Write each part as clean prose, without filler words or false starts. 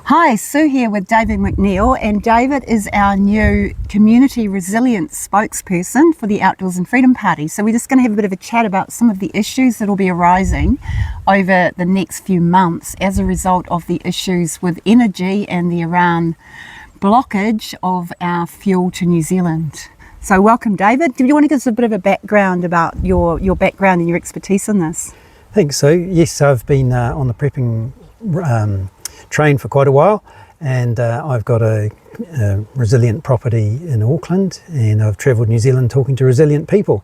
Hi, Sue here with David McNeill, and David is our new community resilience spokesperson for the Outdoors and Freedom Party. So we're just going to have a bit of a chat about some of the issues that will be arising over the next few months as a result of the issues with energy and the Iran blockage of our fuel to New Zealand. So welcome, David. Do you want to give us a bit of a background about your background and your expertise in this? Thanks, Sue. Yes, I've been on the prepping train for quite a while, and I've got a resilient property in Auckland, and I've travelled New Zealand talking to resilient people.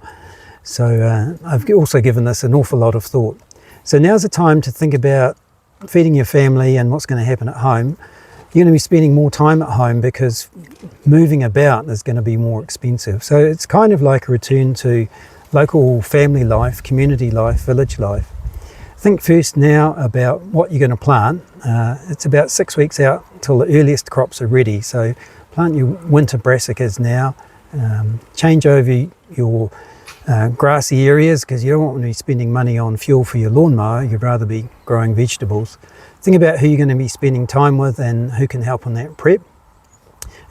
So I've also given this an awful lot of thought. So now's the time to think about feeding your family and what's going to happen at home. You're going to be spending more time at home because moving about is going to be more expensive. So it's kind of like a return to local family life, community life, village life. Think first now about what you're going to plant. It's about 6 weeks out till the earliest crops are ready. So plant your winter brassicas now. Change over your grassy areas because you don't want to be spending money on fuel for your lawnmower. You'd rather be growing vegetables. Think about who you're going to be spending time with and who can help on that prep.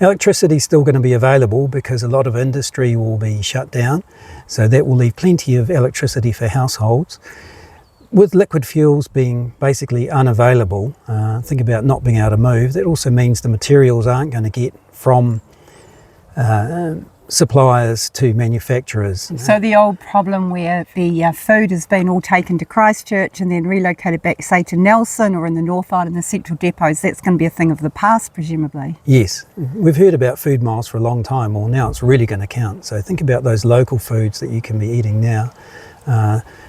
Electricity is still going to be available because a lot of industry will be shut down. So that will leave plenty of electricity for households. With liquid fuels being basically unavailable, think about not being able to move. That also means the materials aren't going to get from suppliers to manufacturers. So the old problem where the food has been all taken to Christchurch and then relocated back, say, to Nelson or in the North Island, the central depots, that's going to be a thing of the past, presumably. Yes, we've heard about food miles for a long time. Well, now it's really going to count. So think about those local foods that you can be eating now.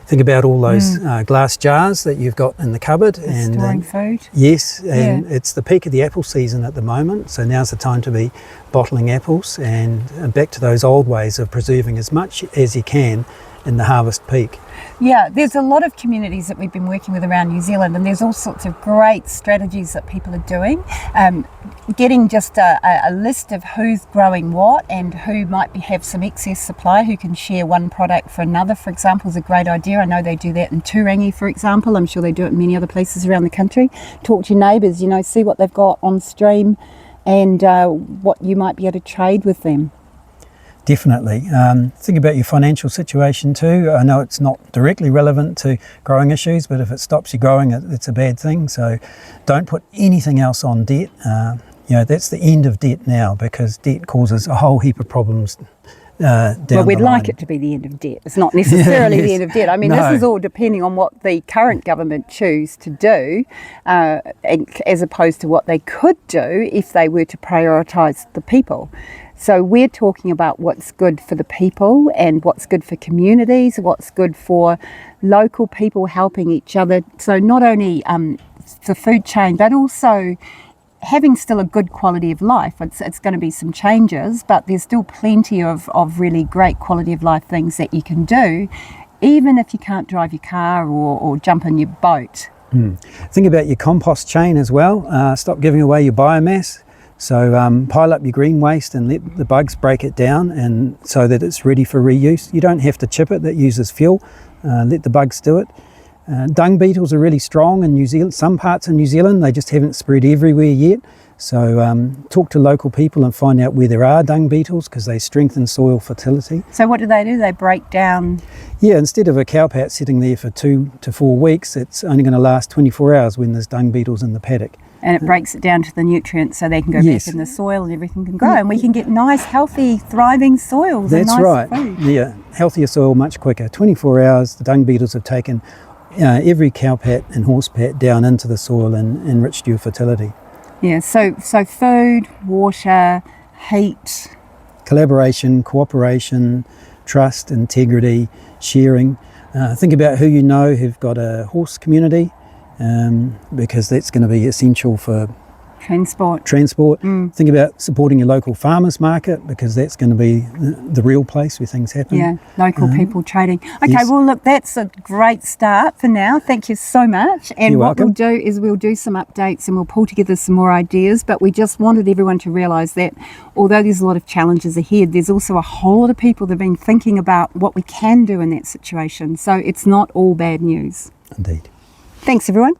Think about all those glass jars that you've got in the cupboard. And storing food. Yes, and it's the peak of the apple season at the moment, so now's the time to be bottling apples and back to those old ways of preserving as much as you can in the harvest peak. Yeah, there's a lot of communities that we've been working with around New Zealand, and there's all sorts of great strategies that people are doing. Getting just a list of who's growing what and who might have some excess supply, who can share one product for another, for example, is a great idea. I know they do that in Turangi, for example. I'm sure they do it in many other places around the country. Talk to your neighbours, see what they've got on stream and what you might be able to trade with them. Definitely. Think about your financial situation too. I know it's not directly relevant to growing issues, but if it stops you growing, it's a bad thing. So don't put anything else on debt. That's the end of debt now, because debt causes a whole heap of problems down the line. Well, we'd like it to be the end of debt. It's not necessarily the end of debt. I mean, This is all depending on what the current government choose to do, as opposed to what they could do if they were to prioritise the people. So we're talking about what's good for the people and what's good for communities, what's good for local people helping each other. So not only the food chain, but also having still a good quality of life. It's going to be some changes, but there's still plenty of really great quality of life things that you can do, even if you can't drive your car or jump in your boat. Think about your compost chain as well. Stop giving away your biomass. So pile up your green waste and let the bugs break it down, and so that it's ready for reuse. You don't have to chip it, that uses fuel. Let the bugs do it. Dung beetles are really strong in New Zealand, some parts of New Zealand. They just haven't spread everywhere yet. So talk to local people and find out where there are dung beetles, because they strengthen soil fertility. So what do? They break down? Yeah, instead of a cowpat sitting there for 2 to 4 weeks, it's only going to last 24 hours when there's dung beetles in the paddock. And it breaks it down to the nutrients so they can go back in the soil and everything can grow. And we can get nice, healthy, thriving soils. That's and nice right. Food. Yeah, healthier soil much quicker. 24 hours, the dung beetles have taken every cowpat and horsepat down into the soil and enriched your fertility. Yeah, so food, water, heat. Collaboration, cooperation, trust, integrity, sharing. Think about who you know who've got a horse community. Because that's going to be essential for transport. Think about supporting your local farmers market, because that's going to be the real place where things happen. Yeah, local people trading. Okay, well look, that's a great start for now. Thank you so much. And You're what welcome. we'll do is we'll do some updates and we'll pull together some more ideas, but we just wanted everyone to realise that although there's a lot of challenges ahead, there's also a whole lot of people that have been thinking about what we can do in that situation. So it's not all bad news. Indeed. Thanks everyone.